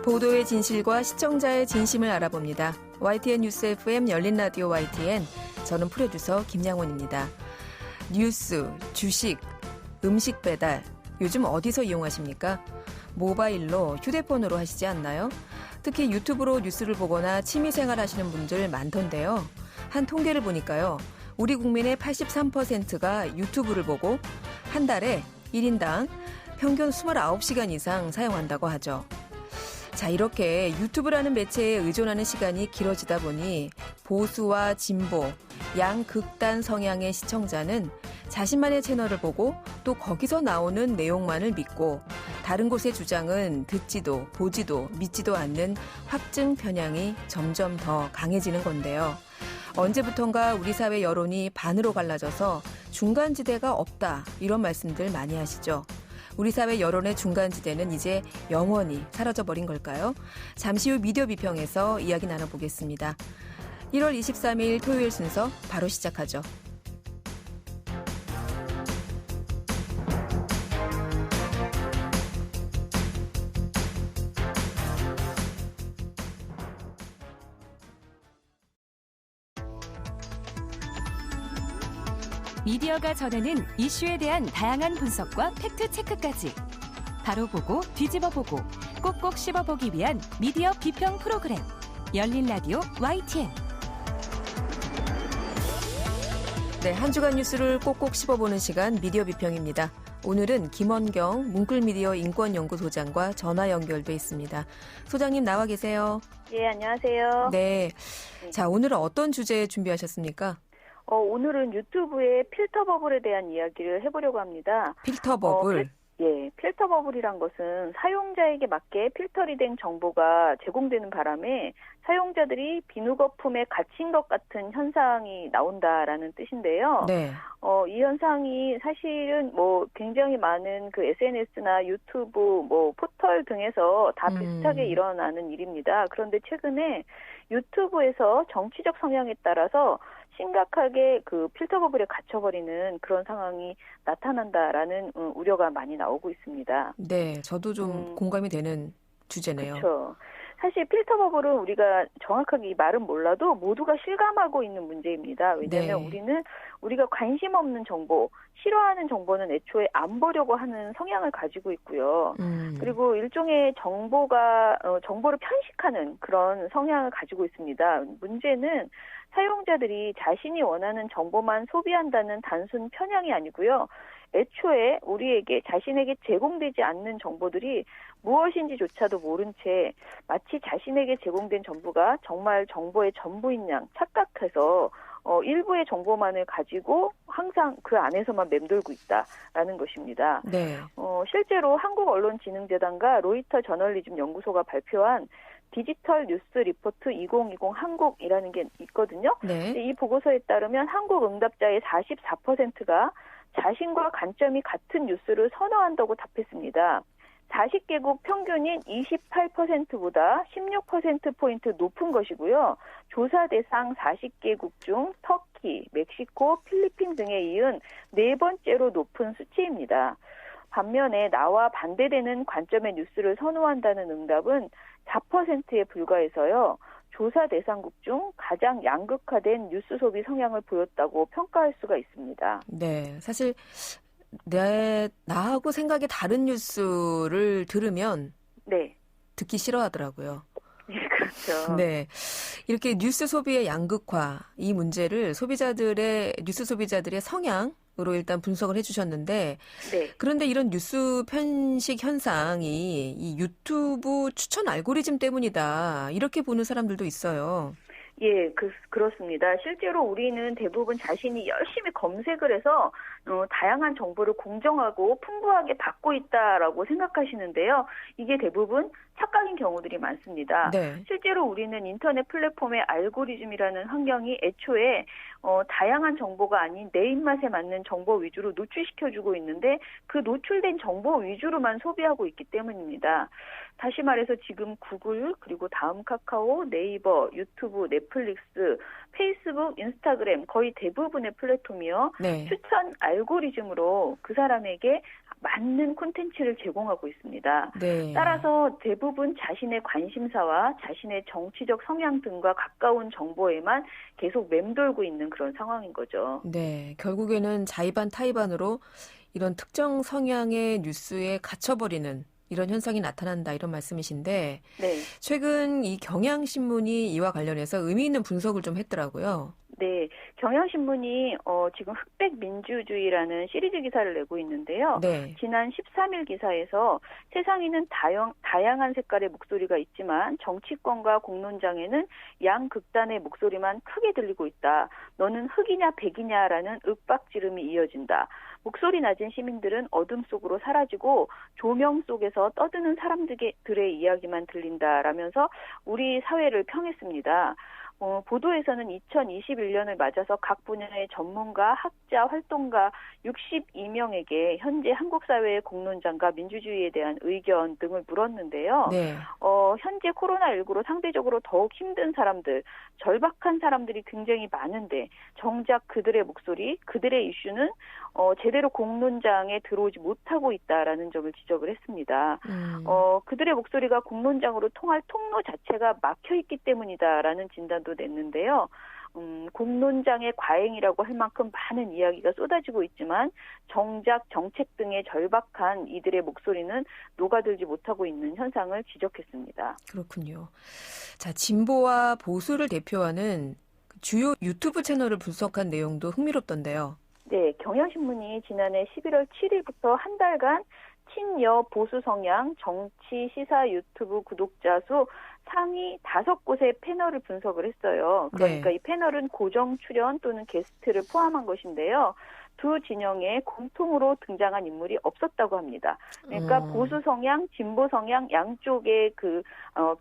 보도의 진실과 시청자의 진심을 알아봅니다. YTN 뉴스 FM 열린 라디오 YTN, 저는 프로듀서 김양원입니다. 뉴스, 주식, 음식 배달, 요즘 어디서 이용하십니까? 모바일로, 휴대폰으로 하시지 않나요? 특히 유튜브로 뉴스를 보거나 취미생활 하시는 분들 많던데요. 한 통계를 보니까요, 우리 국민의 83%가 유튜브를 보고 한 달에 1인당 평균 29시간 이상 사용한다고 하죠. 자, 이렇게 유튜브라는 매체에 의존하는 시간이 길어지다 보니 보수와 진보, 양극단 성향의 시청자는 자신만의 채널을 보고 또 거기서 나오는 내용만을 믿고 다른 곳의 주장은 듣지도 보지도 믿지도 않는 확증 편향이 점점 더 강해지는 건데요. 언제부턴가 우리 사회 여론이 반으로 갈라져서 중간지대가 없다, 이런 말씀들 많이 하시죠. 우리 사회 여론의 중간지대는 이제 영원히 사라져버린 걸까요? 잠시 후 미디어 비평에서 이야기 나눠보겠습니다. 1월 23일 토요일 순서 바로 시작하죠. 미디어가 전하는 이슈에 대한 다양한 분석과 팩트체크까지 바로 보고 뒤집어 보고 꼭꼭 씹어보기 위한 미디어 비평 프로그램 열린 라디오 YTN. 네, 한 주간 뉴스를 꼭꼭 씹어보는 시간 미디어 비평입니다. 오늘은 김원경 문클미디어 인권연구소장과 전화 연결돼 있습니다. 소장님 나와 계세요. 예, 안녕하세요. 네. 자, 오늘은 어떤 주제 준비하셨습니까? 오늘은 유튜브의 필터 버블에 대한 이야기를 해보려고 합니다. 필터 버블? 필터 버블이란 것은 사용자에게 맞게 필터리 된 정보가 제공되는 바람에 사용자들이 비누 거품에 갇힌 것 같은 현상이 나온다라는 뜻인데요. 네. 이 현상이 사실은 굉장히 많은 그 SNS나 유튜브 포털 등에서 다 비슷하게 일어나는 일입니다. 그런데 최근에 유튜브에서 정치적 성향에 따라서 심각하게 그 필터 버블에 갇혀버리는 그런 상황이 나타난다라는 우려가 많이 나오고 있습니다. 네, 저도 좀 공감이 되는 주제네요. 그렇죠. 사실 필터 버블은 우리가 정확하게 이 말은 몰라도 모두가 실감하고 있는 문제입니다. 왜냐하면 네. 우리가 관심 없는 정보, 싫어하는 정보는 애초에 안 보려고 하는 성향을 가지고 있고요. 그리고 일종의 정보를 편식하는 그런 성향을 가지고 있습니다. 문제는 사용자들이 자신이 원하는 정보만 소비한다는 단순 편향이 아니고요. 애초에 자신에게 제공되지 않는 정보들이 무엇인지조차도 모른 채 마치 자신에게 제공된 정보가 정말 정보의 전부인 양 착각해서 일부의 정보만을 가지고 항상 그 안에서만 맴돌고 있다라는 것입니다. 네. 실제로 한국언론진흥재단과 로이터 저널리즘 연구소가 발표한 디지털 뉴스 리포트 2020 한국이라는 게 있거든요. 네. 이 보고서에 따르면 한국 응답자의 44%가 자신과 관점이 같은 뉴스를 선호한다고 답했습니다. 40개국 평균인 28%보다 16%포인트 높은 것이고요. 조사 대상 40개국 중 터키, 멕시코, 필리핀 등에 이은 네 번째로 높은 수치입니다. 반면에 나와 반대되는 관점의 뉴스를 선호한다는 응답은 4%에 불과해서요. 조사 대상국 중 가장 양극화된 뉴스 소비 성향을 보였다고 평가할 수가 있습니다. 네, 사실 나하고 생각이 다른 뉴스를 들으면 네. 듣기 싫어하더라고요. 네, 그렇죠. 네, 이렇게 뉴스 소비의 양극화, 이 문제를 뉴스 소비자들의 성향으로 일단 분석을 해주셨는데, 네. 그런데 이런 뉴스 편식 현상이 이 유튜브 추천 알고리즘 때문이다, 이렇게 보는 사람들도 있어요. 예, 그렇습니다. 실제로 우리는 대부분 자신이 열심히 검색을 해서 다양한 정보를 공정하고 풍부하게 받고 있다라고 생각하시는데요. 이게 대부분 착각인 경우들이 많습니다. 네. 실제로 우리는 인터넷 플랫폼의 알고리즘이라는 환경이 애초에 다양한 정보가 아닌 내 입맛에 맞는 정보 위주로 노출시켜주고 있는데 그 노출된 정보 위주로만 소비하고 있기 때문입니다. 다시 말해서 지금 구글, 그리고 다음 카카오, 네이버, 유튜브, 넷플릭스, 페이스북, 인스타그램 거의 대부분의 플랫폼이요. 네. 추천 알고리즘으로 그 사람에게 맞는 콘텐츠를 제공하고 있습니다. 네. 따라서 대부분 자신의 관심사와 자신의 정치적 성향 등과 가까운 정보에만 계속 맴돌고 있는 그런 상황인 거죠. 네, 결국에는 자의반 타의반으로 이런 특정 성향의 뉴스에 갇혀버리는 이런 현상이 나타난다 이런 말씀이신데 네. 최근 이 경향신문이 이와 관련해서 의미 있는 분석을 좀 했더라고요. 네, 경향신문이 지금 흑백 민주주의라는 시리즈 기사를 내고 있는데요. 네. 지난 13일 기사에서 세상에는 다양한 색깔의 목소리가 있지만 정치권과 공론장에는 양극단의 목소리만 크게 들리고 있다. 너는 흑이냐 백이냐라는 윽박지름이 이어진다. 목소리 낮은 시민들은 어둠 속으로 사라지고 조명 속에서 떠드는 사람들의 이야기만 들린다라면서 우리 사회를 평했습니다. 보도에서는 2021년을 맞아서 각 분야의 전문가, 학자, 활동가 62명에게 현재 한국 사회의 공론장과 민주주의에 대한 의견 등을 물었는데요. 네. 현재 코로나19로 상대적으로 더욱 힘든 사람들, 절박한 사람들이 굉장히 많은데 정작 그들의 목소리, 그들의 이슈는 제대로 공론장에 들어오지 못하고 있다라는 점을 지적을 했습니다. 그들의 목소리가 공론장으로 통할 통로 자체가 막혀있기 때문이다라는 진단도 냈는데요. 공론장의 과잉이라고 할 만큼 많은 이야기가 쏟아지고 있지만 정작 정책 등의 절박한 이들의 목소리는 녹아들지 못하고 있는 현상을 지적했습니다. 그렇군요. 자, 진보와 보수를 대표하는 주요 유튜브 채널을 분석한 내용도 흥미롭던데요. 네, 경향신문이 지난해 11월 7일부터 한 달간 친여 보수 성향 정치 시사 유튜브 구독자 수 상위 5곳의 패널을 분석을 했어요. 그러니까 네. 이 패널은 고정 출연 또는 게스트를 포함한 것인데요. 두 진영에 공통으로 등장한 인물이 없었다고 합니다. 그러니까 보수 성향, 진보 성향 양쪽의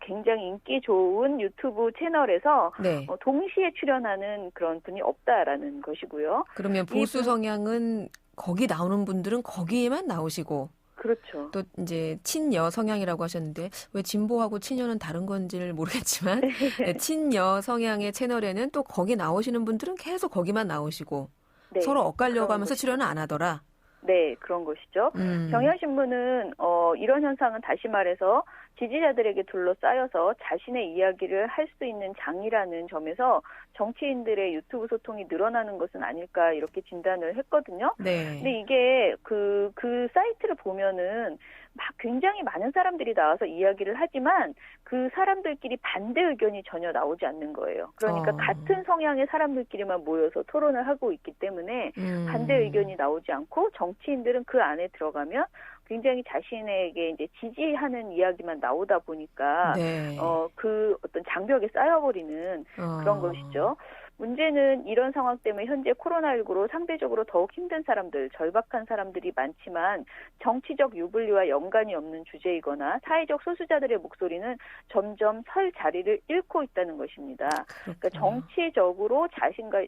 굉장히 인기 좋은 유튜브 채널에서 네. 동시에 출연하는 그런 분이 없다라는 것이고요. 그러면 보수 성향은 거기 나오는 분들은 거기에만 나오시고 그렇죠. 또 이제 친여 성향이라고 하셨는데 왜 진보하고 친여는 다른 건지를 모르겠지만 네, 친여 성향의 채널에는 또 거기 나오시는 분들은 계속 거기만 나오시고 네, 서로 엇갈려고 하면서 출연을 안 하더라. 네, 그런 것이죠. 경향신문은 이런 현상은 다시 말해서 지지자들에게 둘러싸여서 자신의 이야기를 할 수 있는 장이라는 점에서 정치인들의 유튜브 소통이 늘어나는 것은 아닐까 이렇게 진단을 했거든요. 네. 근데 이게 그 사이트를 보면은 막 굉장히 많은 사람들이 나와서 이야기를 하지만 그 사람들끼리 반대 의견이 전혀 나오지 않는 거예요. 그러니까 같은 성향의 사람들끼리만 모여서 토론을 하고 있기 때문에 반대 의견이 나오지 않고 정치인들은 그 안에 들어가면 굉장히 자신에게 이제 지지하는 이야기만 나오다 보니까 네. 그 어떤 장벽에 쌓여버리는 그런 것이죠. 문제는 이런 상황 때문에 현재 코로나19로 상대적으로 더욱 힘든 사람들, 절박한 사람들이 많지만 정치적 유불리와 연관이 없는 주제이거나 사회적 소수자들의 목소리는 점점 설 자리를 잃고 있다는 것입니다. 그러니까 정치적으로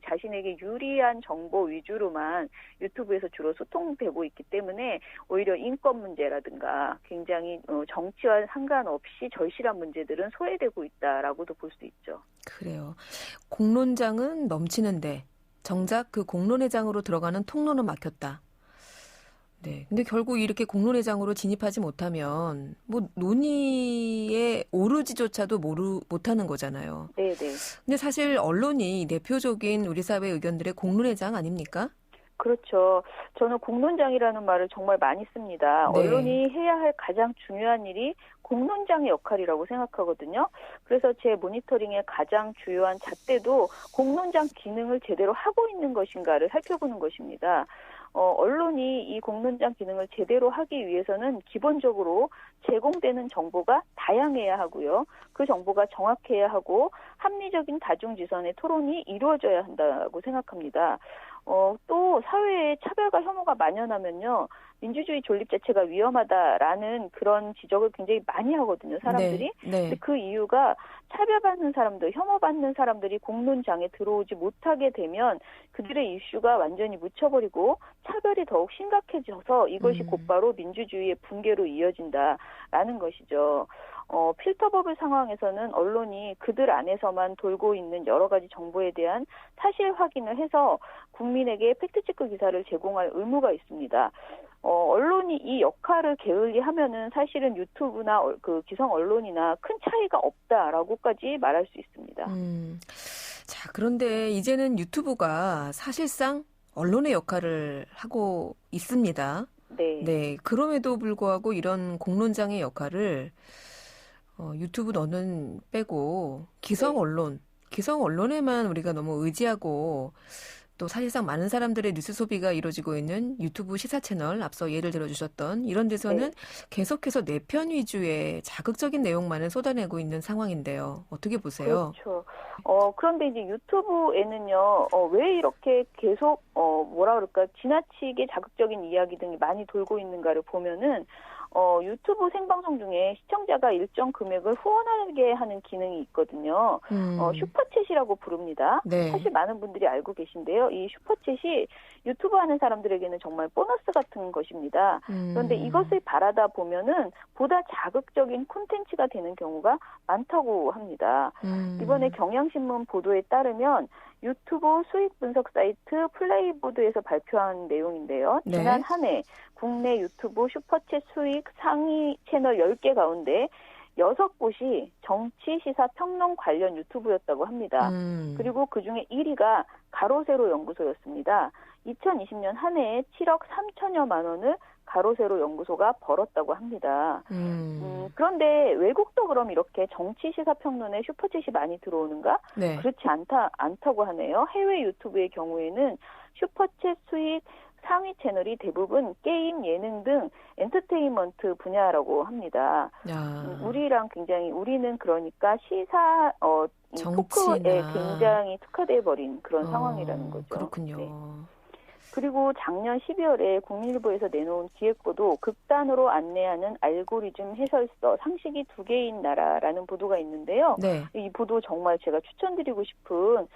자신에게 유리한 정보 위주로만 유튜브에서 주로 소통되고 있기 때문에 오히려 인권 문제라든가 굉장히 정치와 상관없이 절실한 문제들은 소외되고 있다라고도 볼 수 있죠. 그래요. 공론장은 넘치는데 정작 그 공론회장으로 들어가는 통로는 막혔다. 네. 근데 결국 이렇게 공론회장으로 진입하지 못하면 뭐 논의에 오르지조차도 못하는 거잖아요. 네, 네. 근데 사실 언론이 대표적인 우리 사회 의견들의 공론회장 아닙니까? 그렇죠. 저는 공론장이라는 말을 정말 많이 씁니다. 네. 언론이 해야 할 가장 중요한 일이 공론장의 역할이라고 생각하거든요. 그래서 제 모니터링의 가장 주요한 잣대도 공론장 기능을 제대로 하고 있는 것인가를 살펴보는 것입니다. 언론이 이 공론장 기능을 제대로 하기 위해서는 기본적으로 제공되는 정보가 다양해야 하고요. 그 정보가 정확해야 하고 합리적인 다중지선의 토론이 이루어져야 한다고 생각합니다. 또 사회에 차별과 혐오가 만연하면요. 민주주의 존립 자체가 위험하다라는 그런 지적을 굉장히 많이 하거든요, 사람들이. 네. 근데 그 이유가 차별받는 사람들, 혐오받는 사람들이 공론장에 들어오지 못하게 되면 그들의 이슈가 완전히 묻혀버리고 차별이 더욱 심각해져서 이것이 곧바로 민주주의의 붕괴로 이어진다라는 것이죠. 필터버블 상황에서는 언론이 그들 안에서만 돌고 있는 여러 가지 정보에 대한 사실 확인을 해서 국민에게 팩트체크 기사를 제공할 의무가 있습니다. 언론이 이 역할을 게을리하면은 사실은 유튜브나 그 기성 언론이나 큰 차이가 없다라고까지 말할 수 있습니다. 자, 그런데 이제는 유튜브가 사실상 언론의 역할을 하고 있습니다. 네. 네. 그럼에도 불구하고 이런 공론장의 역할을 유튜브 너는 빼고 기성 언론에만 우리가 너무 의지하고 또 사실상 많은 사람들의 뉴스 소비가 이루어지고 있는 유튜브 시사 채널, 앞서 예를 들어주셨던 이런 데서는 계속해서 내 편 위주의 자극적인 내용만을 쏟아내고 있는 상황인데요. 어떻게 보세요? 그렇죠. 그런데 이제 유튜브에는요, 왜 이렇게 계속, 지나치게 자극적인 이야기 등이 많이 돌고 있는가를 보면은, 유튜브 생방송 중에 시청자가 일정 금액을 후원하게 하는 기능이 있거든요. 슈퍼챗이라고 부릅니다. 네. 사실 많은 분들이 알고 계신데요. 이 슈퍼챗이 유튜브 하는 사람들에게는 정말 보너스 같은 것입니다. 그런데 이것을 바라다 보면은 보다 자극적인 콘텐츠가 되는 경우가 많다고 합니다. 이번에 경향신문 보도에 따르면 유튜브 수익 분석 사이트 플레이보드에서 발표한 내용인데요. 네. 지난 한 해 국내 유튜브 슈퍼챗 수익 상위 채널 10개 가운데 6곳이 정치, 시사, 평론 관련 유튜브였다고 합니다. 그리고 그중에 1위가 가로세로 연구소였습니다. 2020년 한 해에 7억 3천여만 원을 가로세로 연구소가 벌었다고 합니다. 그런데 외국도 그럼 이렇게 정치, 시사, 평론에 슈퍼챗이 많이 들어오는가? 네. 그렇지 않다고 하네요. 해외 유튜브의 경우에는 슈퍼챗 수익 상위 채널이 대부분 게임, 예능 등 엔터테인먼트 분야라고 합니다. 우리는 그러니까 시사, 토크에 굉장히 특화돼 버린 그런 상황이라는 거죠. 그렇군요. 네. 그리고 작년 12월에 국민일보에서 내놓은 기획보도 극단으로 안내하는 알고리즘 해설서 상식이 2개인 나라라는 보도가 있는데요. 네. 이 보도 정말 제가 추천드리고 싶은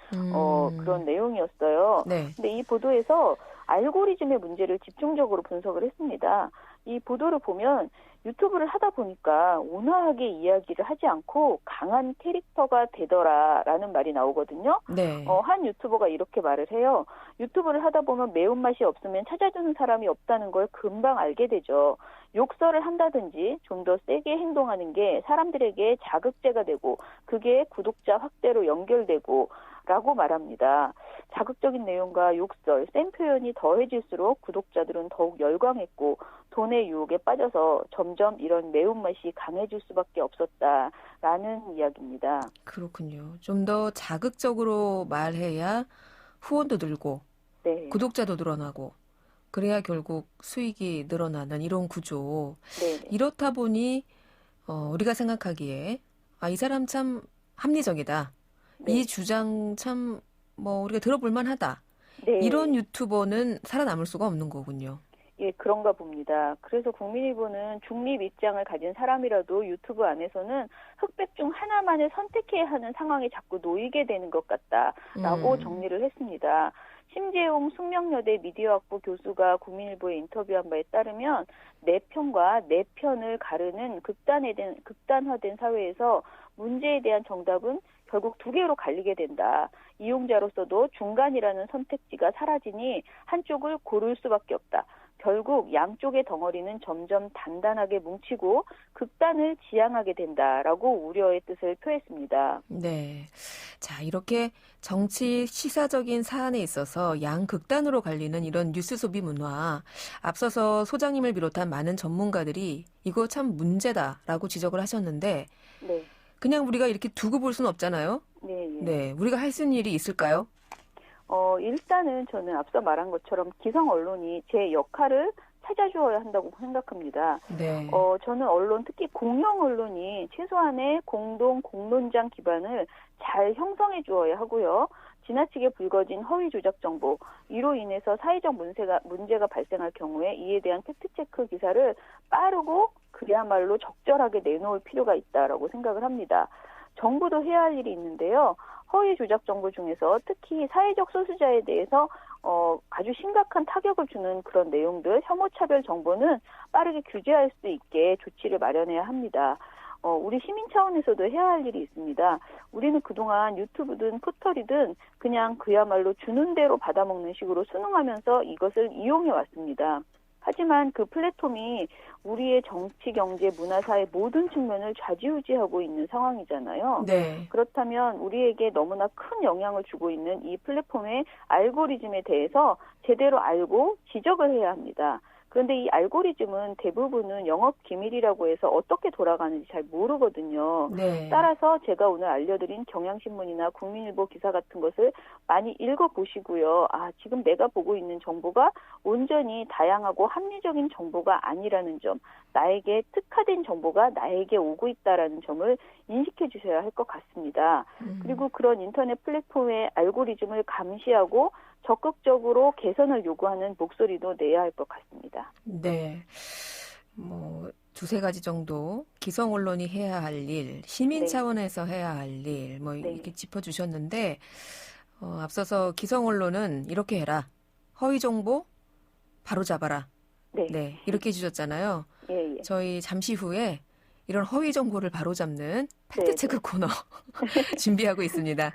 그런 내용이었어요. 네. 근데 이 보도에서 알고리즘의 문제를 집중적으로 분석을 했습니다. 이 보도를 보면 유튜브를 하다 보니까 온화하게 이야기를 하지 않고 강한 캐릭터가 되더라라는 말이 나오거든요. 네. 한 유튜버가 이렇게 말을 해요. 유튜브를 하다 보면 매운맛이 없으면 찾아주는 사람이 없다는 걸 금방 알게 되죠. 욕설을 한다든지 좀 더 세게 행동하는 게 사람들에게 자극제가 되고 그게 구독자 확대로 연결되고 라고 말합니다. 자극적인 내용과 욕설, 센 표현이 더해질수록 구독자들은 더욱 열광했고 돈의 유혹에 빠져서 점점 이런 매운맛이 강해질 수밖에 없었다라는 이야기입니다. 그렇군요. 좀 더 자극적으로 말해야 후원도 늘고 네. 구독자도 늘어나고 그래야 결국 수익이 늘어나는 이런 구조. 네. 이렇다 보니 우리가 생각하기에 이 사람 참 합리적이다. 네. 이 주장 참 우리가 들어볼 만하다. 네. 이런 유튜버는 살아남을 수가 없는 거군요. 예, 그런가 봅니다. 그래서 국민일보는 중립 입장을 가진 사람이라도 유튜브 안에서는 흑백 중 하나만을 선택해야 하는 상황에 자꾸 놓이게 되는 것 같다라고 정리를 했습니다. 심재용 숙명여대 미디어학부 교수가 국민일보에 인터뷰한 바에 따르면 내 편과 내 편을 가르는 극단화된 사회에서 문제에 대한 정답은 결국 2개로 갈리게 된다. 이용자로서도 중간이라는 선택지가 사라지니 한쪽을 고를 수밖에 없다. 결국 양쪽의 덩어리는 점점 단단하게 뭉치고 극단을 지향하게 된다라고 우려의 뜻을 표했습니다. 네. 자, 이렇게 정치 시사적인 사안에 있어서 양극단으로 갈리는 이런 뉴스 소비 문화. 앞서서 소장님을 비롯한 많은 전문가들이 이거 참 문제다라고 지적을 하셨는데 네. 그냥 우리가 이렇게 두고 볼 수는 없잖아요. 네. 네. 우리가 할 수 있는 일이 있을까요? 일단은 저는 앞서 말한 것처럼 기성 언론이 제 역할을 찾아주어야 한다고 생각합니다. 네. 저는 언론, 특히 공영 언론이 최소한의 공론장 기반을 잘 형성해 주어야 하고요. 지나치게 불거진 허위 조작 정보, 이로 인해서 사회적 문제가 발생할 경우에 이에 대한 팩트체크 기사를 빠르고 그야말로 적절하게 내놓을 필요가 있다라고 생각을 합니다. 정부도 해야 할 일이 있는데요. 허위 조작 정보 중에서 특히 사회적 소수자에 대해서 아주 심각한 타격을 주는 그런 내용들, 혐오차별 정보는 빠르게 규제할 수 있게 조치를 마련해야 합니다. 우리 시민 차원에서도 해야 할 일이 있습니다. 우리는 그동안 유튜브든 포털이든 그냥 그야말로 주는 대로 받아먹는 식으로 순응하면서 이것을 이용해 왔습니다. 하지만 그 플랫폼이 우리의 정치, 경제, 문화, 사회 모든 측면을 좌지우지하고 있는 상황이잖아요. 네. 그렇다면 우리에게 너무나 큰 영향을 주고 있는 이 플랫폼의 알고리즘에 대해서 제대로 알고 지적을 해야 합니다. 그런데 이 알고리즘은 대부분은 영업 기밀이라고 해서 어떻게 돌아가는지 잘 모르거든요. 네. 따라서 제가 오늘 알려드린 경향신문이나 국민일보 기사 같은 것을 많이 읽어보시고요. 지금 내가 보고 있는 정보가 온전히 다양하고 합리적인 정보가 아니라는 점, 나에게 특화된 정보가 나에게 오고 있다라는 점을 인식해 주셔야 할 것 같습니다. 그리고 그런 인터넷 플랫폼의 알고리즘을 감시하고 적극적으로 개선을 요구하는 목소리도 내야 할 것 같습니다. 네. 두세 가지 정도 기성 언론이 해야 할 일, 시민 네. 차원에서 해야 할 일, 네. 이렇게 짚어주셨는데, 앞서서 기성 언론은 이렇게 해라. 허위 정보 바로 잡아라. 네. 이렇게 해주셨잖아요. 예. 저희 잠시 후에 이런 허위 정보를 바로잡는 팩트체크 네. 코너 준비하고 있습니다.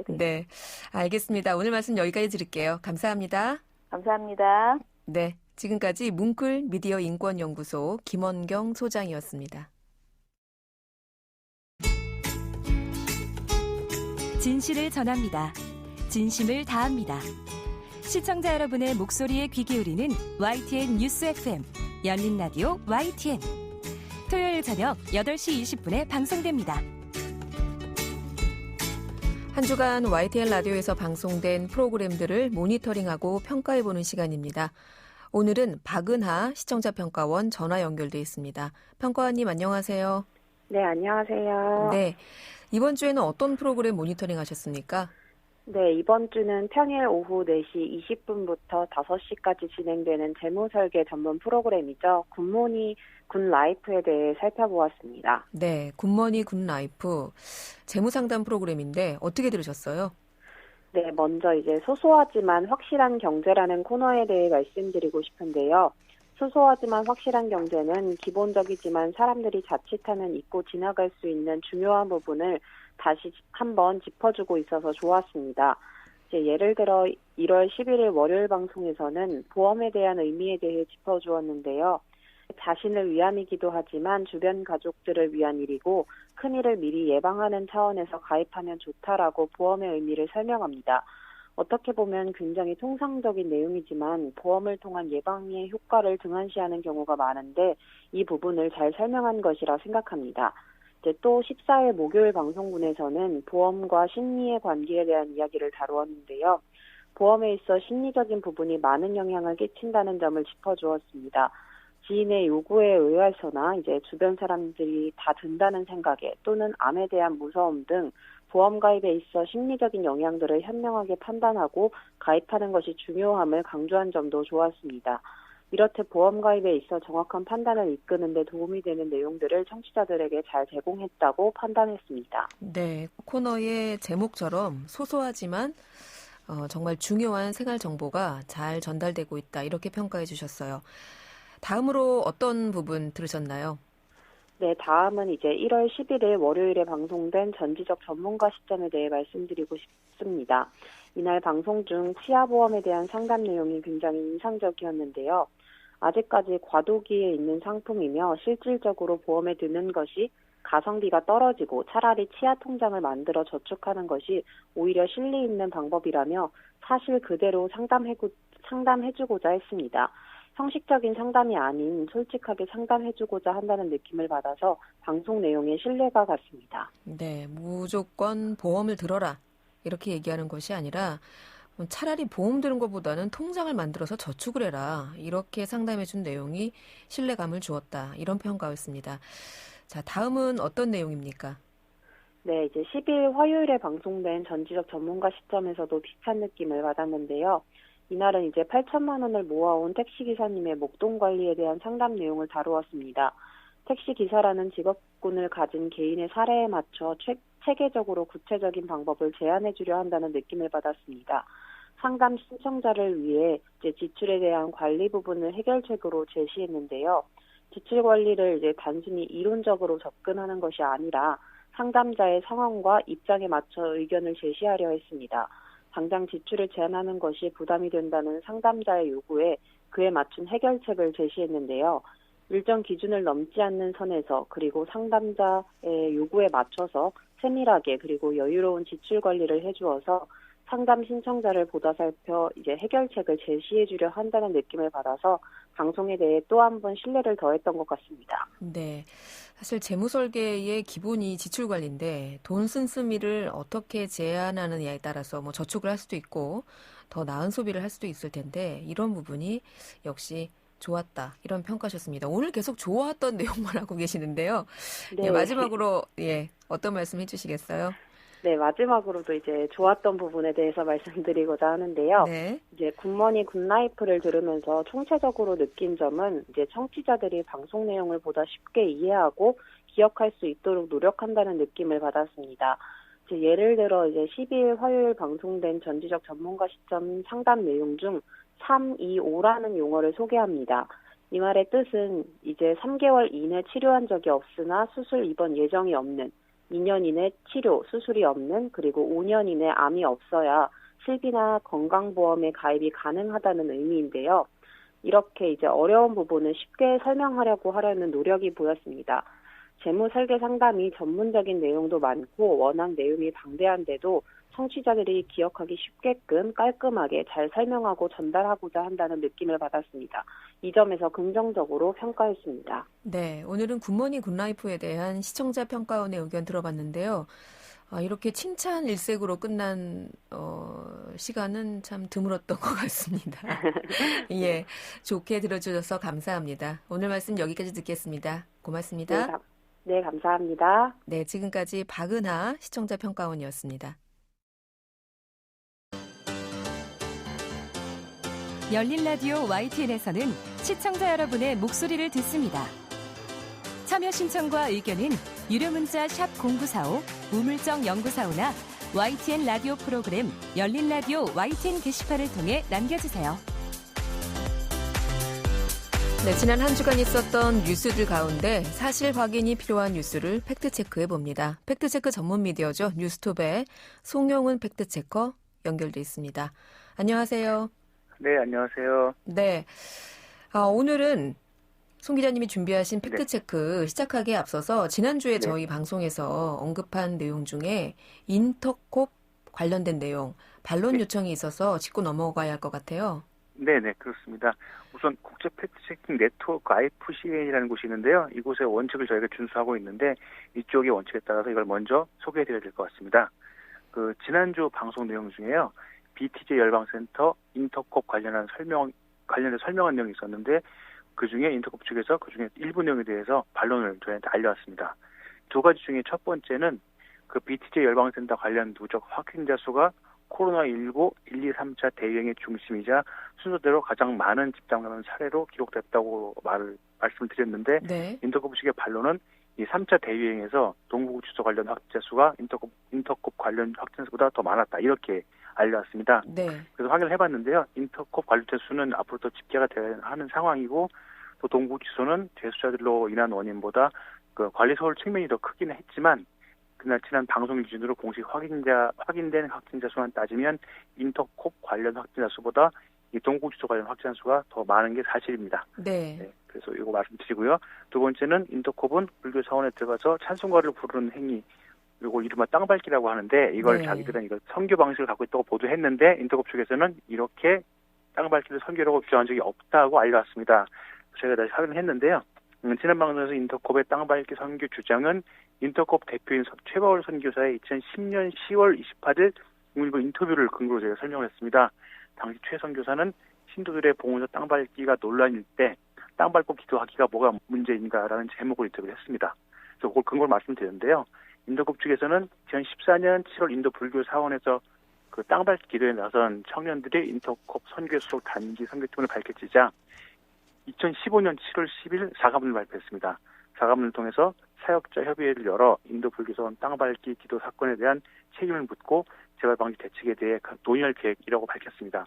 네, 알겠습니다. 오늘 말씀 여기까지 드릴게요. 감사합니다. 감사합니다. 네, 지금까지 뭉클 미디어 인권연구소 김원경 소장이었습니다. 진실을 전합니다. 진심을 다합니다. 시청자 여러분의 목소리에 귀 기울이는 YTN 뉴스 FM 열린 라디오 YTN. 토요일 저녁 8시 20분에 방송됩니다. 한 주간 YTN 라디오에서 방송된 프로그램들을 모니터링하고 평가해보는 시간입니다. 오늘은 박은하 시청자평가원 전화 연결돼 있습니다. 평가원님 안녕하세요. 네, 안녕하세요. 네, 이번 주에는 어떤 프로그램 모니터링 하셨습니까? 네, 이번 주는 평일 오후 4시 20분부터 5시까지 진행되는 재무설계 전문 프로그램이죠. 굿모닝 굿라이프에 대해 살펴보았습니다. 네, 굿모닝 굿라이프 재무상담 프로그램인데 어떻게 들으셨어요? 네, 먼저 이제 소소하지만 확실한 경제라는 코너에 대해 말씀드리고 싶은데요. 소소하지만 확실한 경제는 기본적이지만 사람들이 자칫하면 잊고 지나갈 수 있는 중요한 부분을 다시 한번 짚어주고 있어서 좋았습니다. 이제 예를 들어 1월 11일 월요일 방송에서는 보험에 대한 의미에 대해 짚어주었는데요. 자신을 위함이기도 하지만 주변 가족들을 위한 일이고 큰일을 미리 예방하는 차원에서 가입하면 좋다라고 보험의 의미를 설명합니다. 어떻게 보면 굉장히 통상적인 내용이지만 보험을 통한 예방의 효과를 등한시하는 경우가 많은데 이 부분을 잘 설명한 것이라 생각합니다. 이제 또 14일 목요일 방송분에서는 보험과 심리의 관계에 대한 이야기를 다루었는데요. 보험에 있어 심리적인 부분이 많은 영향을 끼친다는 점을 짚어주었습니다. 지인의 요구에 의해서나 이제 주변 사람들이 다 든다는 생각에 또는 암에 대한 무서움 등 보험 가입에 있어 심리적인 영향들을 현명하게 판단하고 가입하는 것이 중요함을 강조한 점도 좋았습니다. 이렇듯 보험 가입에 있어 정확한 판단을 이끄는 데 도움이 되는 내용들을 청취자들에게 잘 제공했다고 판단했습니다. 네, 코너의 제목처럼 소소하지만 정말 중요한 생활 정보가 잘 전달되고 있다 이렇게 평가해 주셨어요. 다음으로 어떤 부분 들으셨나요? 네, 다음은 이제 1월 11일 월요일에 방송된 전지적 전문가 시점에 대해 말씀드리고 싶습니다. 이날 방송 중 치아보험에 대한 상담 내용이 굉장히 인상적이었는데요. 아직까지 과도기에 있는 상품이며 실질적으로 보험에 드는 것이 가성비가 떨어지고 차라리 치아 통장을 만들어 저축하는 것이 오히려 실리 있는 방법이라며 사실 그대로 상담해주고자 했습니다. 형식적인 상담이 아닌 솔직하게 상담해주고자 한다는 느낌을 받아서 방송 내용에 신뢰가 갔습니다. 네, 무조건 보험을 들어라 이렇게 얘기하는 것이 아니라 차라리 보험 드는 것보다는 통장을 만들어서 저축을 해라 이렇게 상담해준 내용이 신뢰감을 주었다 이런 평가였습니다. 자, 다음은 어떤 내용입니까? 네, 이제 10일 화요일에 방송된 전지적 전문가 시점에서도 비슷한 느낌을 받았는데요. 이날은 이제 8천만 원을 모아온 택시기사님의 목돈 관리에 대한 상담 내용을 다루었습니다. 택시기사라는 직업군을 가진 개인의 사례에 맞춰 체계적으로 구체적인 방법을 제안해 주려 한다는 느낌을 받았습니다. 상담 신청자를 위해 이제 지출에 대한 관리 부분을 해결책으로 제시했는데요. 지출 관리를 이제 단순히 이론적으로 접근하는 것이 아니라 상담자의 상황과 입장에 맞춰 의견을 제시하려 했습니다. 당장 지출을 제한하는 것이 부담이 된다는 상담자의 요구에 그에 맞춘 해결책을 제시했는데요. 일정 기준을 넘지 않는 선에서 그리고 상담자의 요구에 맞춰서 세밀하게 그리고 여유로운 지출 관리를 해주어서 상담 신청자를 보다 살펴 이제 해결책을 제시해주려 한다는 느낌을 받아서 방송에 대해 또 한 번 신뢰를 더했던 것 같습니다. 네, 사실 재무설계의 기본이 지출 관리인데 돈 씀씀이를 어떻게 제한하느냐에 따라서 뭐 저축을 할 수도 있고 더 나은 소비를 할 수도 있을 텐데 이런 부분이 역시 좋았다 이런 평가셨습니다. 오늘 계속 좋았던 내용만 하고 계시는데요. 네. 예, 마지막으로 어떤 말씀 해주시겠어요? 네, 마지막으로도 이제 좋았던 부분에 대해서 말씀드리고자 하는데요. 네. 이제 굿모닝 굿라이프를 들으면서 총체적으로 느낀 점은 이제 청취자들이 방송 내용을 보다 쉽게 이해하고 기억할 수 있도록 노력한다는 느낌을 받았습니다. 예를 들어 이제 12일 화요일 방송된 전지적 전문가 시점 상담 내용 중 325라는 용어를 소개합니다. 이 말의 뜻은 이제 3개월 이내 치료한 적이 없으나 수술 입원 예정이 없는 2년 이내 치료, 수술이 없는, 그리고 5년 이내 암이 없어야 실비나 건강보험에 가입이 가능하다는 의미인데요. 이렇게 이제 어려운 부분을 쉽게 설명하려고 하려는 노력이 보였습니다. 재무 설계 상담이 전문적인 내용도 많고 워낙 내용이 방대한데도 청취자들이 기억하기 쉽게끔 깔끔하게 잘 설명하고 전달하고자 한다는 느낌을 받았습니다. 이 점에서 긍정적으로 평가했습니다. 네, 오늘은 굿모닝 굿라이프에 대한 시청자 평가원의 의견 들어봤는데요. 이렇게 칭찬 일색으로 끝난 시간은 참 드물었던 것 같습니다. 예, 좋게 들어주셔서 감사합니다. 오늘 말씀 여기까지 듣겠습니다. 고맙습니다. 네, 감사합니다. 네, 지금까지 박은하 시청자 평가원이었습니다. 열린 라디오 YTN에서는 시청자 여러분의 목소리를 듣습니다. 참여 신청과 의견은 유료 문자 샵 0945, 우물정 0945나 YTN 라디오 프로그램 열린 라디오 YTN 게시판을 통해 남겨주세요. 네, 지난 한 주간 있었던 뉴스들 가운데 사실 확인이 필요한 뉴스를 팩트체크해 봅니다. 팩트체크 전문 미디어죠. 뉴스톱의 송영은 팩트체커 연결돼 있습니다. 안녕하세요. 네, 안녕하세요. 네, 오늘은 송 기자님이 준비하신 팩트체크 시작하기에 앞서서 지난주에 저희 방송에서 언급한 내용 중에 인터콥 관련된 내용, 반론 요청이 있어서 짚고 넘어가야 할 것 같아요. 네네, 그렇습니다. 우선 국제 팩트체킹 네트워크 IFCN이라는 곳이 있는데요. 이곳의 원칙을 저희가 준수하고 있는데 이쪽의 원칙에 따라서 이걸 먼저 소개해드려야 될 것 같습니다. 지난주 방송 내용 중에요. BTJ 열방센터 인터콥 관련해서 설명한 내용이 있었는데 그중에 인터콥 측에서 그중에 일부 내용에 대해서 반론을 저희한테 알려왔습니다. 두 가지 중에 첫 번째는 그 BTJ 열방센터 관련 누적 확진자 수가 코로나19 1, 2, 3차 대유행의 중심이자 순서대로 가장 많은 집단 감염 사례로 기록됐다고 말씀을 드렸는데 네. 인터콥 측의 반론은 이 3차 대유행에서 동부구치소 관련 확진자 수가 인터콥 관련 확진자 수보다 더 많았다. 이렇게 알려왔습니다. 네. 그래서 확인을 해봤는데요. 인터콥 관련자 수는 앞으로 더 집계가 돼야 하는 상황이고 또 동부구치소는 재수자들로 인한 원인보다 그 관리 서울 측면이 더 크기는 했지만 그날 지난 방송 기준으로 공식 확인된 확진자 수만 따지면 인터콥 관련 확진자 수보다 이 동부구치소 관련 확진자 수가 더 많은 게 사실입니다. 네. 네. 그래서 이거 말씀드리고요. 두 번째는 인터콥은 불교 사원에 들어가서 찬송가를 부르는 행위 그리고 이른바 땅밟기라고 하는데 이걸 자기들은 이걸 선교 방식을 갖고 있다고 보도했는데 인터콥 측에서는 이렇게 땅밟기를 선교라고 주장한 적이 없다고 알려왔습니다. 저희가 다시 확인을 했는데요. 지난 방송에서 인터콥의 땅밟기 선교 주장은 인터콥 대표인 최바울 선교사의 2010년 10월 28일 국민일보 인터뷰를 근거로 저희가 설명을 했습니다. 당시 최 선교사는 신도들의 봉헌서 땅밟기가 논란일 때 땅밟고 기도하기가 뭐가 문제인가라는 제목으로 인터뷰를 했습니다. 그래서 그걸 근거로 말씀드렸는데요. 인터콥 측에서는 2014년 7월 인도 불교 사원에서 그 땅밟기 기도에 나선 청년들이 인터콥 선교 수록 단기 선교팀을 밝혀지자 2015년 7월 10일 사과문을 발표했습니다. 사과문을 통해서 사역자 협의회를 열어 인도 불교사원 땅밟기 기도 사건에 대한 책임을 묻고 재발 방지 대책에 대해 논의할 계획이라고 밝혔습니다.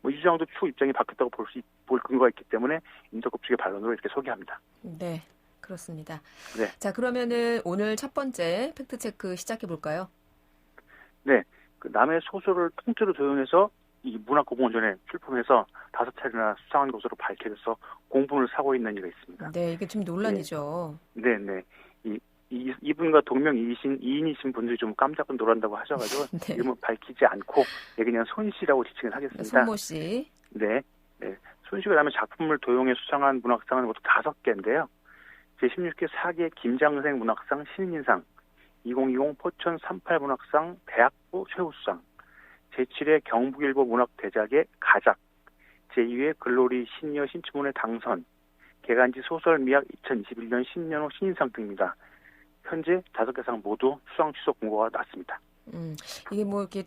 이 주장도 추후 입장이 바뀌었다고 볼 근거가 있기 때문에 인터콥 측의 반론으로 이렇게 소개합니다. 네, 그렇습니다. 네. 자, 그러면은 오늘 첫 번째 팩트체크 시작해 볼까요? 네. 그 남의 소설을 통째로 도용해서 이 문학공모전에 출품해서 5차례나 수상한 것으로 밝혀져서 공분을 사고 있는 이가 있습니다. 네, 이게 좀 논란이죠. 네, 네. 이분과 이인이신 분들이 좀 깜짝 놀란다고 하셔가지고 네. 이름을 밝히지 않고 그냥 손 씨라고 지칭을 하겠습니다. 손모 씨. 네, 네. 손 씨가 남의 작품을 도용해 수상한 문학상은 모두 5개인데요. 제16회 4개 김장생 문학상 신인상, 2020 포천 38 문학상 대학부 최우수상, 제7회 경북일보 문학대작의 가작, 제2회 글로리 신여 신춘문예 당선, 개간지 소설미학 2021년 신년호 신인상 등입니다. 현재 5개 상 모두 수상 취소 공고가 났습니다. 이게 뭐 이렇게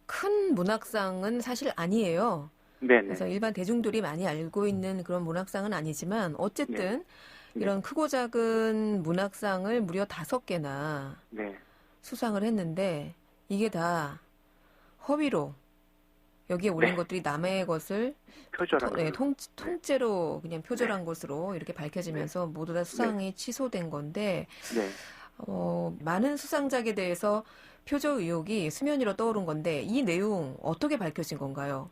큰 문학상은 사실 아니에요. 네네. 그래서 일반 대중들이 많이 알고 있는 그런 문학상은 아니지만 어쨌든 네. 이런 크고 작은 문학상을 무려 5개나 네. 수상을 했는데 이게 다 허위로 여기에 올린 네. 것들이 남의 것을 표절한 통째로 그냥 표절한 것으로 이렇게 밝혀지면서 모두 다 수상이 취소된 건데 네. 많은 수상작에 대해서 표절 의혹이 수면 위로 떠오른 건데 이 내용 어떻게 밝혀진 건가요?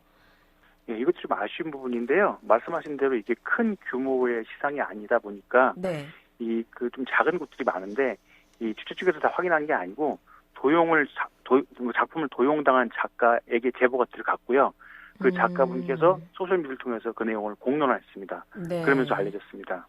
예, 이것도 좀 아쉬운 부분인데요. 말씀하신 대로 이게 큰 규모의 시상이 아니다 보니까 네. 좀 작은 곳들이 많은데 이 주최 측에서 다 확인한 게 아니고 작품을 도용당한 작가에게 제보가 들어갔고요. 그 작가분께서 소셜미디어를 통해서 그 내용을 공론화했습니다. 네. 그러면서 알려졌습니다.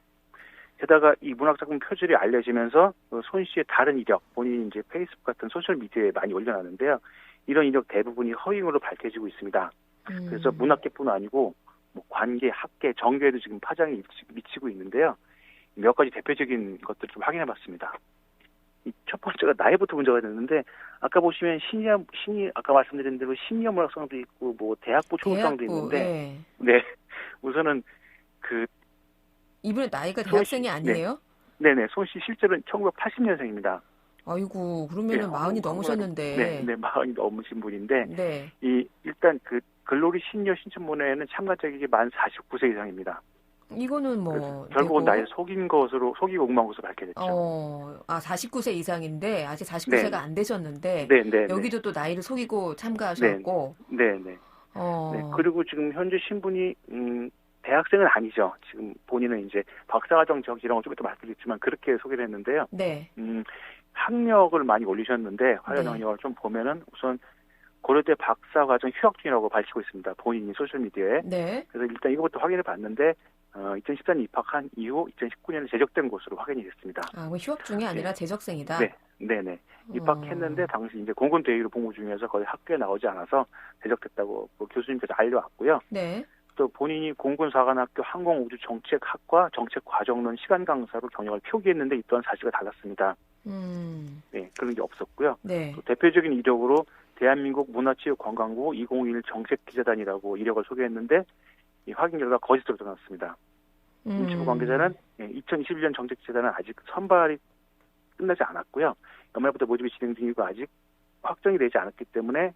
게다가 이 문학작품 표절이 알려지면서 손 씨의 다른 이력, 본인이 이제 페이스북 같은 소셜미디어에 많이 올려놨는데요. 이런 이력 대부분이 허위로 밝혀지고 있습니다. 그래서 문학계뿐 아니고 뭐 관계, 학계, 정계에도 지금 파장이 미치고 있는데요. 몇 가지 대표적인 것들을 좀 확인해봤습니다. 첫 번째가 나이부터 문제가 됐는데 아까 보시면 아까 말씀드린 대로 시니어 문학상도 있고 뭐 대학부 초상도 있는데 네. 우선은 이분의 나이가 대학생이 아니에요? 네네. 손 씨 실제로는 1980년생입니다. 아이고 그러면은 40이 넘으셨는데. 네, 40이 넘으신 분인데 네. 일단 글로리 신여 신춘문예에는 참가자객이 만 49세 이상입니다. 이거는 뭐 결국은 나이를 속이고 응모한 것으로 밝혀졌죠. 49세 이상인데 아직 49세가 안 되셨는데 여기도 또 나이를 속이고 참가하셨고. 네. 그리고 지금 현재 신분이 대학생은 아니죠. 지금 본인은 이제 박사과정 이런 거 좀 이따 말씀드리겠지만 그렇게 소개를 했는데요. 네. 학력을 많이 올리셨는데 관련 학력을 좀 보면은 우선 고려대 박사과정 휴학 중이라고 밝히고 있습니다. 본인이 소셜미디어에. 네. 그래서 일단 이것부터 확인해 봤는데 2014년 입학한 이후 2019년에 제적된 것으로 확인이 됐습니다. 뭐 휴학 중이 아니라 재적생이다. 네네. 입학했는데 당시 이제 공군 대위로 복무 중이어서 거의 학교에 나오지 않아서 제적됐다고 교수님께서 알려왔고요. 네. 또 본인이 공군사관학교 항공우주정책학과 정책과정론 시간 강사로 경력을 표기했는데 이 또한 사실과 달랐습니다. 네, 그런 게 없었고요. 네. 또 대표적인 이력으로 대한민국 문화체육관광부 2021 정책기자단이라고 이력을 소개했는데 이 확인 결과 거짓으로 드러났습니다. 문체부 관계자는 2021년 정책기자단은 아직 선발이 끝나지 않았고요. 연말부터 모집이 진행 중이고 아직 확정이 되지 않았기 때문에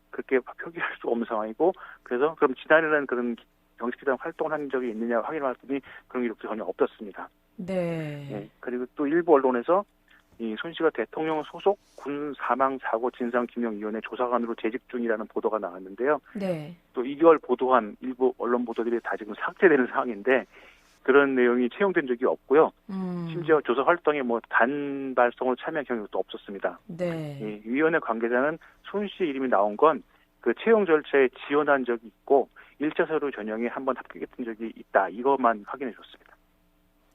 그렇게 표기할 수 없는 상황이고 그래서 그럼 지난해는 그런 정책기자단 활동을 한 적이 있느냐 확인해봤더니 그런 기록도 전혀 없었습니다. 네. 그리고 또 일부 언론에서 이 손 씨가 대통령 소속 군 사망 사고 진상 규명위원회 조사관으로 재직 중이라는 보도가 나왔는데요. 네. 또 이걸 보도한 일부 언론 보도들이 다 지금 삭제되는 상황인데 그런 내용이 채용된 적이 없고요. 심지어 조사 활동에 단발성으로 참여한 경우도 없었습니다. 네. 위원회 관계자는 손 씨의 이름이 나온 건 그 채용 절차에 지원한 적이 있고 1차 서류 전형에 한번 합격했던 적이 있다. 이것만 확인해 줬습니다.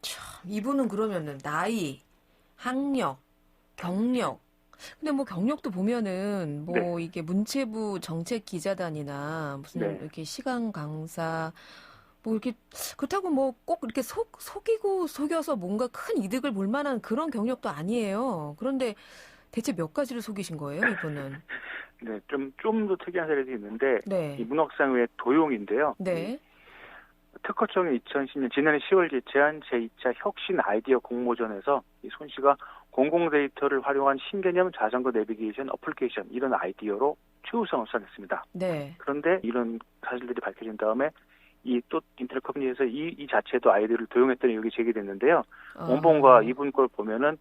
참, 이분은 그러면은 나이, 학력, 경력. 근데 뭐 경력도 보면은 이게 문체부 정책기자단이나 무슨 이렇게 시간 강사 이렇게 그렇다고 꼭 이렇게 속여서 뭔가 큰 이득을 볼 만한 그런 경력도 아니에요. 그런데 대체 몇 가지를 속이신 거예요, 이분은? 네, 좀 더 특이한 사례도 있는데 이 문학상 외에 도용인데요. 네. 특허청이 2010년 지난해 10월 개최한 제2차 혁신 아이디어 공모전에서 이 손 씨가 공공 데이터를 활용한 신개념 자전거 내비게이션 어플리케이션 이런 아이디어로 최우수상을 수상했습니다. 네. 그런데 이런 사실들이 밝혀진 다음에 또 인터넷 커뮤니티에서 이 자체도 아이디어를 도용했다는 의혹이 제기됐는데요. 원본과 이분 걸 보면은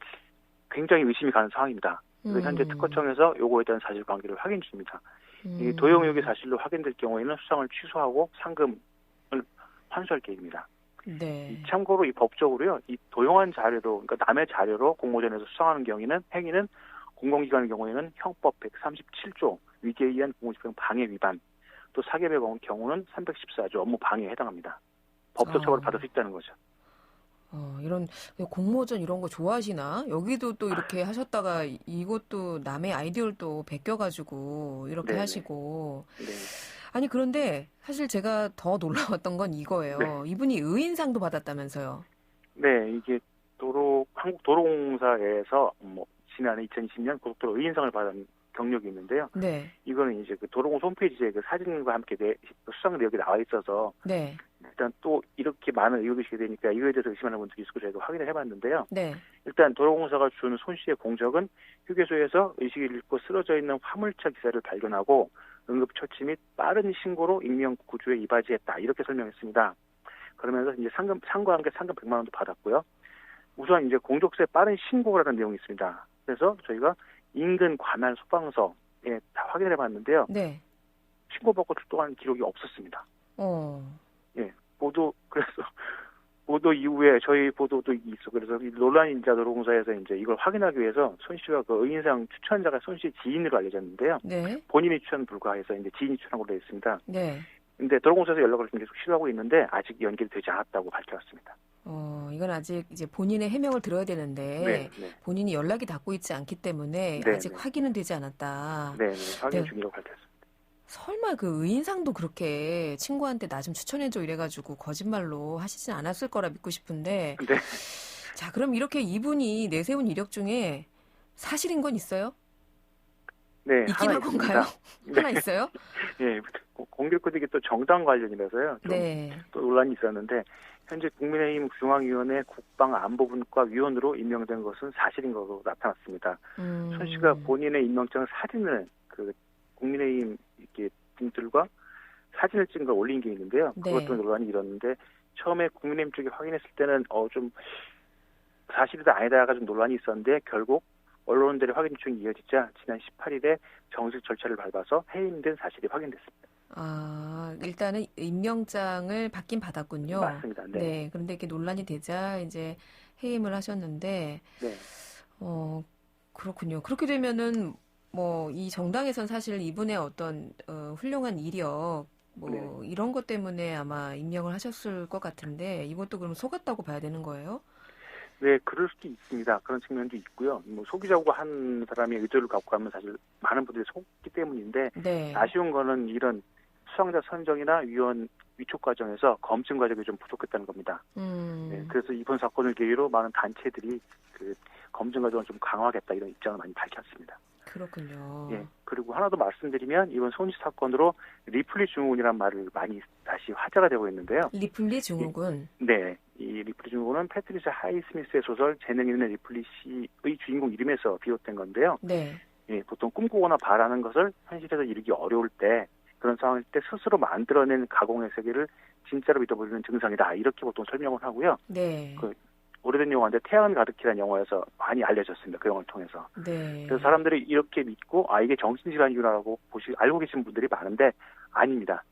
굉장히 의심이 가는 상황입니다. 그래서 현재 특허청에서 요거에 대한 사실관계를 확인 중입니다. 이 도용 의혹이 사실로 확인될 경우에는 수상을 취소하고 상금을 환수할 계획입니다. 네. 참고로 이 법적으로요, 이 도용한 자료로, 그러니까 남의 자료로 공모전에서 수상하는 행위는 공공기관의 경우에는 형법 137조 위계에 의한 공무집행 방해 위반, 또 사기업의 경우는 314조 업무 방해에 해당합니다. 법적 처벌을 받을 수 있다는 거죠. 이런 공모전 이런 거 좋아하시나? 여기도 또 이렇게 하셨다가 이것도 남의 아이디어를 또 베껴가지고 이렇게 네네. 하시고. 네. 아니 그런데 사실 제가 더 놀라웠던 건 이거예요. 네. 이분이 의인상도 받았다면서요? 네, 이게 한국도로공사에서 지난해 2020년 고속도로 의인상을 받은 경력이 있는데요. 네. 이거는 이제 그 도로공사 홈페이지에 그 사진과 함께 수상 내역이 나와 있어서. 네. 일단 또 이렇게 많은 의혹이 있게 되니까 이거에 대해서 의심하는 분들이 있고 저희가 확인을 해봤는데요. 네. 일단 도로공사가 준 손 씨의 공적은 휴게소에서 의식을 잃고 쓰러져 있는 화물차 기사를 발견하고 응급처치 및 빠른 신고로 익명 구조에 이바지했다 이렇게 설명했습니다. 그러면서 이제 상과 함께 상금 100만 원도 받았고요. 우선 이제 공적서에 빠른 신고라는 내용이 있습니다. 그래서 저희가 인근 관할 소방서에 다 확인을 해봤는데요. 네. 신고받고 출동한 기록이 없었습니다. 예, 보도 이후에 저희 보도도 있어. 그래서 논란인자 도로공사에서 이제 이걸 확인하기 위해서 손 씨와 그 의인상 추천자가 손 씨 지인으로 알려졌는데요. 네. 본인이 추천 불가해서 이제 지인이 추천한 걸로 되어 있습니다. 네. 근데 도로공사에서 연락을 계속 시도하고 있는데 아직 연결이 되지 않았다고 밝혀왔습니다. 이건 아직 이제 본인의 해명을 들어야 되는데 네. 본인이 연락이 닿고 있지 않기 때문에 네. 아직 확인은 되지 않았다. 네, 확인 중이라고 밝혔습니다. 설마 그 의인상도 그렇게 친구한테 나 좀 추천해줘 이래가지고 거짓말로 하시진 않았을 거라 믿고 싶은데. 네. 자, 그럼 이렇게 이분이 내세운 이력 중에 사실인 건 있어요? 네, 있긴 한 건가요? 네. 하나 있어요? 네, 공교롭게도 이게 또 정당 관련이라서요. 또 논란이 있었는데 현재 국민의힘 중앙위원회 국방안보분과 위원으로 임명된 것은 사실인 것으로 나타났습니다. 손 씨가 본인의 임명장 사진을 그 국민의힘 이렇게 분들과 사진을 찍은 걸 올린 게 있는데요. 그것도 논란이 일었는데 처음에 국민의힘 쪽이 확인했을 때는 좀 사실이다 아니다가 좀 논란이 있었는데 결국 언론들의 확인 중이 이어지자 지난 18일에 정식 절차를 밟아서 해임된 사실이 확인됐습니다. 일단은 임명장을 받긴 받았군요. 맞습니다. 네. 네. 그런데 이렇게 논란이 되자 이제 해임을 하셨는데, 네. 그렇군요. 그렇게 되면은 이 정당에선 사실 이분의 어떤 훌륭한 이력 네. 이런 것 때문에 아마 임명을 하셨을 것 같은데 이것도 그럼 속았다고 봐야 되는 거예요? 네, 그럴 수도 있습니다. 그런 측면도 있고요. 속이자고 한 사람의 의도를 갖고 하면 사실 많은 분들이 속기 때문인데 네. 아쉬운 거는 이런 수상자 선정이나 위원 위촉 과정에서 검증 과정이 좀 부족했다는 겁니다. 네, 그래서 이번 사건을 계기로 많은 단체들이 그 검증 과정을 좀 강화하겠다 이런 입장을 많이 밝혔습니다. 그렇군요. 예. 그리고 하나 더 말씀드리면 이번 손씨 사건으로 리플리 증후군이라는 말을 많이 다시 화제가 되고 있는데요. 리플리 증후군. 네. 이 리플리 증후군은 패트리샤 하이스미스의 소설 재능있는 리플리 씨의 주인공 이름에서 비롯된 건데요. 네. 예, 보통 꿈꾸거나 바라는 것을 현실에서 이루기 어려울 때 그런 상황일 때 스스로 만들어낸 가공의 세계를 진짜로 믿어버리는 증상이다. 이렇게 보통 설명을 하고요. 네. 오래된 영화인데 태양은 가득히라는 영화에서 많이 알려졌습니다. 그 영화를 통해서. 네. 그래서 사람들이 이렇게 믿고 이게 정신질환이구나라고 알고 계신 분들이 많은데 아닙니다.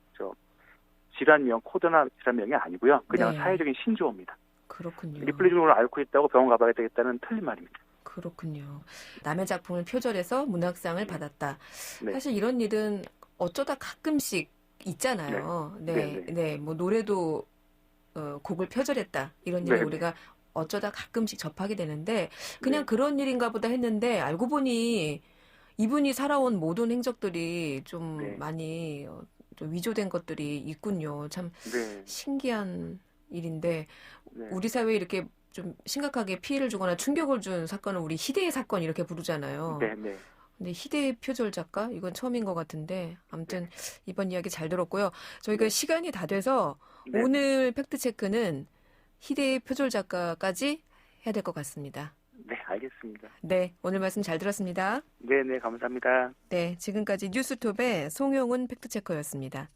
질환명, 코드나 질환명이 아니고요. 그냥 네. 사회적인 신조어입니다. 그렇군요. 리플리 증후군을 앓고 있다고 병원 가봐야 되겠다는 틀린 말입니다. 그렇군요. 남의 작품을 표절해서 문학상을 받았다. 네. 사실 이런 일은 어쩌다 가끔씩 있잖아요. 네. 네. 노래도 곡을 표절했다. 이런 일을 우리가 어쩌다 가끔씩 접하게 되는데 그냥 그런 일인가 보다 했는데 알고 보니 이분이 살아온 모든 행적들이 좀 많이 좀 위조된 것들이 있군요. 참 신기한 일인데 우리 사회에 이렇게 좀 심각하게 피해를 주거나 충격을 준 사건을 우리 희대의 사건 이렇게 부르잖아요. 근데 희대의 표절 작가? 이건 처음인 것 같은데 아무튼 이번 이야기 잘 들었고요. 저희가 시간이 다 돼서 오늘 팩트체크는 희대의 표절 작가까지 해야 될 것 같습니다. 네, 알겠습니다. 네, 오늘 말씀 잘 들었습니다. 네, 감사합니다. 네, 지금까지 뉴스톱의 송영훈 팩트체커였습니다.